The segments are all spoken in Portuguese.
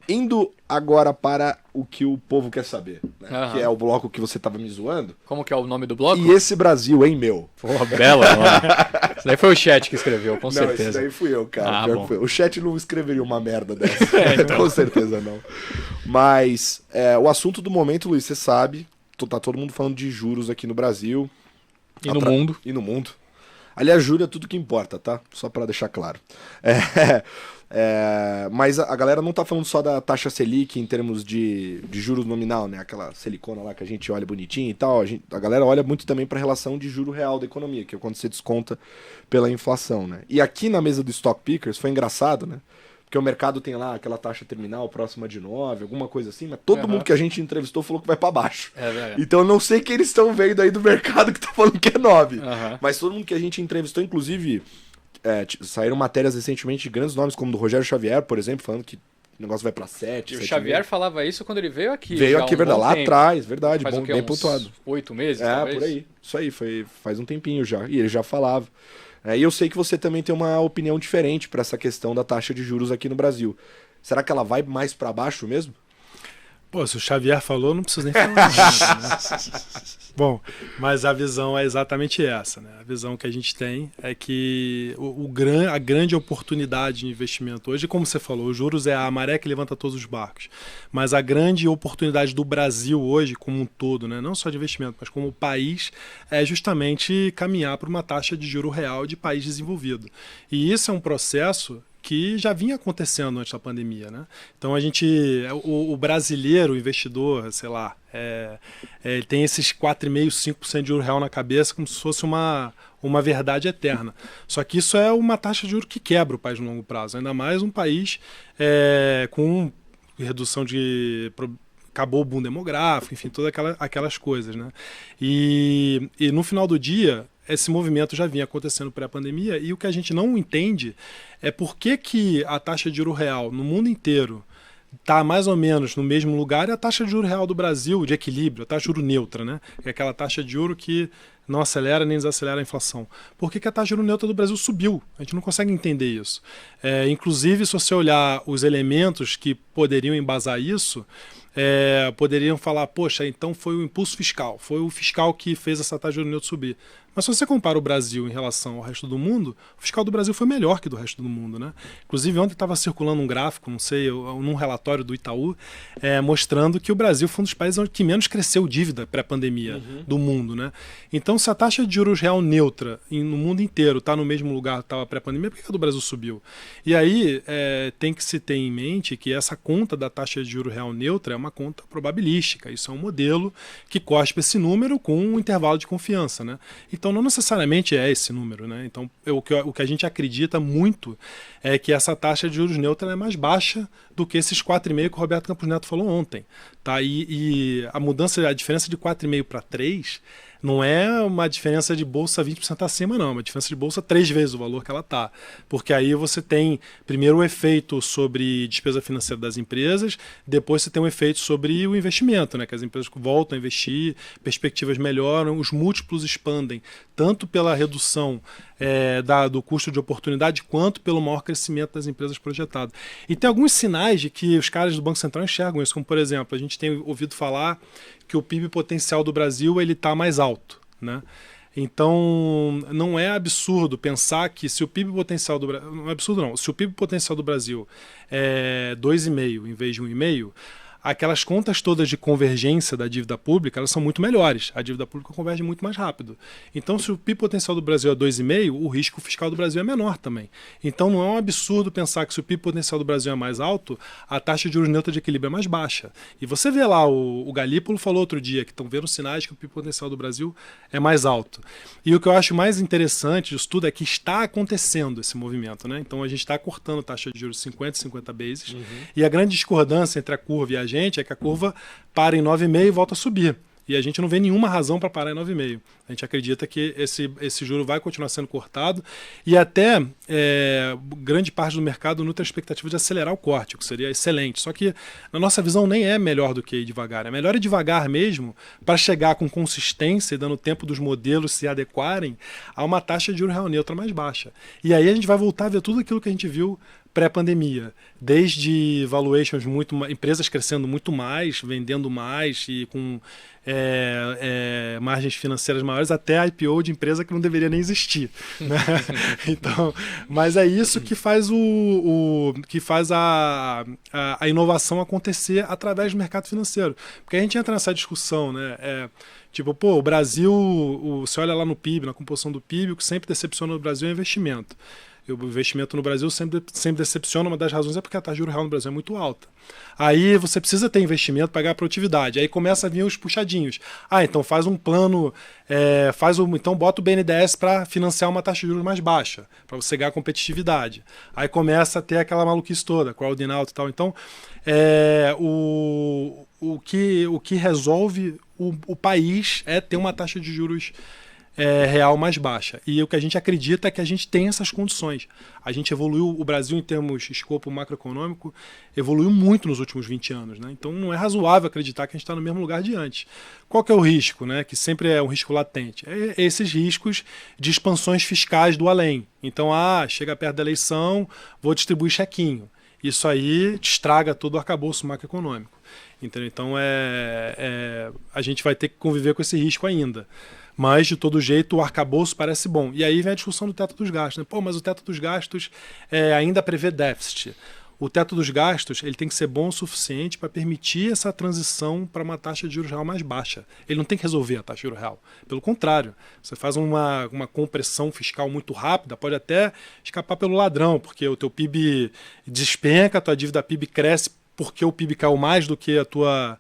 Indo agora para o que o povo quer saber, né? Que é o bloco que você tava me zoando. Como que é o nome do bloco? E esse Brasil, hein, meu? Porra, belo nome. Isso daí foi o chat que escreveu, com Não, certeza. esse daí fui eu, cara. Bom. O chat não escreveria uma merda dessa. Então. Com certeza não. Mas o assunto do momento, Luiz, você sabe, tá todo mundo falando de juros aqui no Brasil. E no mundo. E no mundo. Aliás, juro é tudo que importa, tá? Só pra deixar claro. Mas a galera não tá falando só da taxa Selic em termos de juros nominal, né? Aquela silicona lá que a gente olha bonitinho e tal. A galera olha muito também pra relação de juro real da economia, que é quando você desconta pela inflação, né? E aqui na mesa do Stock Pickers foi engraçado, né? Porque o mercado tem lá aquela taxa terminal próxima de 9, alguma coisa assim, mas todo mundo que a gente entrevistou falou que vai pra baixo. Então eu não sei o que eles estão vendo aí do mercado que tá falando que é 9. Mas todo mundo que a gente entrevistou, inclusive... saíram matérias recentemente de grandes nomes, como do Rogério Xavier, por exemplo, falando que o negócio vai pra 7. E o Xavier falava isso quando ele veio aqui. Veio aqui, verdade, lá atrás, verdade, Faz bem pontuado. 8 meses, talvez? Por aí. Isso aí, faz um tempinho já. E ele já falava. E eu sei que você também tem uma opinião diferente pra essa questão da taxa de juros aqui no Brasil. Será que ela vai mais pra baixo mesmo? Pô, se o Xavier falou, não preciso nem falar nada, né? Bom, mas a visão é exatamente essa, né? A visão que a gente tem é que a grande oportunidade de investimento hoje, como você falou, os juros é a maré que levanta todos os barcos, mas a grande oportunidade do Brasil hoje, como um todo, né? Não só de investimento, mas como país, é justamente caminhar para uma taxa de juro real de país desenvolvido. E isso é um processo que já vinha acontecendo antes da pandemia, né? Então o brasileiro, o investidor, sei lá, ele tem esses 4,5%, 5% de juro real na cabeça como se fosse uma verdade eterna. Só que isso é uma taxa de juros que quebra o país no longo prazo, ainda mais um país com redução de... acabou o boom demográfico, enfim, todas aquelas coisas, né? E no final do dia, esse movimento já vinha acontecendo pré-pandemia e o que a gente não entende é por que a taxa de juro real no mundo inteiro está mais ou menos no mesmo lugar e a taxa de juro real do Brasil, de equilíbrio, a taxa de juro neutra, né? Que é aquela taxa de juro que não acelera nem desacelera a inflação. Por que a taxa de juro neutra do Brasil subiu? A gente não consegue entender isso. Inclusive, se você olhar os elementos que poderiam embasar isso, poderiam falar, poxa, então foi o impulso fiscal, foi o fiscal que fez essa taxa de juro neutra subir. Mas se você compara o Brasil em relação ao resto do mundo, o fiscal do Brasil foi melhor que do resto do mundo, né? Inclusive, ontem estava circulando um gráfico, não sei, num relatório do Itaú, mostrando que o Brasil foi um dos países que menos cresceu dívida pré-pandemia do mundo, né? Então, se a taxa de juros real neutra no mundo inteiro está no mesmo lugar que estava pré-pandemia, por que a do Brasil subiu? E aí tem que se ter em mente que essa conta da taxa de juros real neutra é uma conta probabilística. Isso é um modelo que cospe esse número com um intervalo de confiança, né? Então, não necessariamente é esse número, né? Então, o que a gente acredita muito é que essa taxa de juros neutra é mais baixa do que esses 4,5% que o Roberto Campos Neto falou ontem. Tá? E a diferença de 4,5% para 3% não é uma diferença de bolsa 20% acima, não. É uma diferença de bolsa 3 vezes o valor que ela está. Porque aí você tem, primeiro, o efeito sobre despesa financeira das empresas, depois você tem um efeito sobre o investimento, né? Que as empresas voltam a investir, perspectivas melhoram, os múltiplos expandem, tanto pela redução do custo de oportunidade, quanto pelo maior crescimento das empresas projetadas. E tem alguns sinais de que os caras do Banco Central enxergam isso, como, por exemplo, a gente tem ouvido falar que o PIB potencial do Brasil está mais alto, né? Então, não é absurdo pensar que se o PIB potencial do Brasil... Não é absurdo, não. Se o PIB potencial do Brasil é 2,5 em vez de 1,5, aquelas contas todas de convergência da dívida pública, elas são muito melhores. A dívida pública converge muito mais rápido. Então, se o PIB potencial do Brasil é 2,5, o risco fiscal do Brasil é menor também. Então, não é um absurdo pensar que se o PIB potencial do Brasil é mais alto, a taxa de juros neutra de equilíbrio é mais baixa. E você vê lá, o Galípolo falou outro dia que estão vendo sinais que o PIB potencial do Brasil é mais alto. E o que eu acho mais interessante disso tudo é que está acontecendo esse movimento, né? Então, a gente está cortando a taxa de juros 50 bases, e a grande discordância entre a curva e a gente é que a curva para em 9,5 e volta a subir. E a gente não vê nenhuma razão para parar em 9,5. A gente acredita que esse juro vai continuar sendo cortado e até grande parte do mercado nutre a expectativa de acelerar o corte, o que seria excelente. Só que, na nossa visão, nem é melhor do que ir devagar. É melhor ir devagar mesmo para chegar com consistência e dando tempo dos modelos se adequarem a uma taxa de juros real neutra mais baixa. E aí a gente vai voltar a ver tudo aquilo que a gente viu pré-pandemia, desde valuations empresas crescendo muito mais, vendendo mais e com margens financeiras maiores, até IPO de empresa que não deveria nem existir, né? Então, mas é isso que faz que faz a inovação acontecer através do mercado financeiro, porque a gente entra nessa discussão, né? Tipo, o Brasil, você olha lá no PIB, na composição do PIB, o que sempre decepciona no Brasil é investimento. O investimento no Brasil sempre decepciona. Uma das razões é porque a taxa de juros real no Brasil é muito alta. Aí você precisa ter investimento para ganhar produtividade. Aí começa a vir os puxadinhos. Então faz um plano, então bota o BNDES para financiar uma taxa de juros mais baixa, para você ganhar competitividade. Aí começa a ter aquela maluquice toda, crowding out e tal. Então, o que resolve o país é ter uma taxa de juros real mais baixa. E o que a gente acredita é que a gente tem essas condições. A gente evoluiu, o Brasil em termos de escopo macroeconômico, evoluiu muito nos últimos 20 anos. Né? Então não é razoável acreditar que a gente está no mesmo lugar de antes. Qual que é o risco? Né? Que sempre é um risco latente. É esses riscos de expansões fiscais do além. Então, chega perto da eleição, vou distribuir chequinho. Isso aí estraga todo o arcabouço macroeconômico. Entendeu? Então a gente vai ter que conviver com esse risco ainda. Mas, de todo jeito, o arcabouço parece bom. E aí vem a discussão do teto dos gastos. Né? Mas o teto dos gastos ainda prevê déficit. O teto dos gastos ele tem que ser bom o suficiente para permitir essa transição para uma taxa de juros real mais baixa. Ele não tem que resolver a taxa de juros real. Pelo contrário, você faz uma compressão fiscal muito rápida, pode até escapar pelo ladrão, porque o teu PIB despenca, a tua dívida PIB cresce porque o PIB caiu mais do que a tua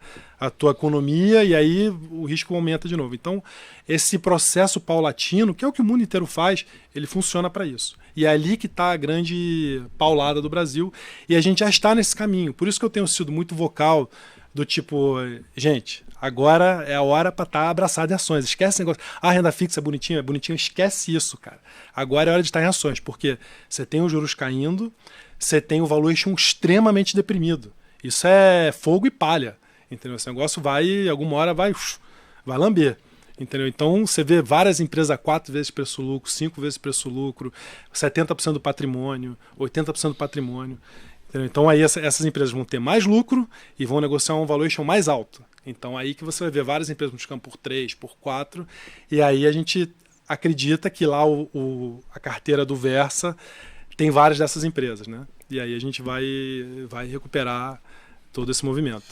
economia, e aí o risco aumenta de novo. Então, esse processo paulatino, que é o que o mundo inteiro faz, ele funciona para isso. E é ali que está a grande paulada do Brasil, e a gente já está nesse caminho. Por isso que eu tenho sido muito vocal, do tipo, gente, agora é a hora para estar abraçado em ações. Esquece esse negócio. Renda fixa é bonitinho, esquece isso, cara. Agora é hora de estar em ações, porque você tem os juros caindo, você tem o valuation extremamente deprimido. Isso é fogo e palha, entendeu? Esse negócio alguma hora vai lamber, entendeu? Então você vê várias empresas a 4 vezes preço-lucro, 5 vezes preço-lucro, 70% do patrimônio, 80% do patrimônio. Entendeu? Então aí essas empresas vão ter mais lucro e vão negociar um valuation mais alto. Então aí que você vai ver várias empresas multiplicando por 3, por 4, e aí a gente acredita que lá a carteira do Versa tem várias dessas empresas, né? E aí a gente vai recuperar todo esse movimento.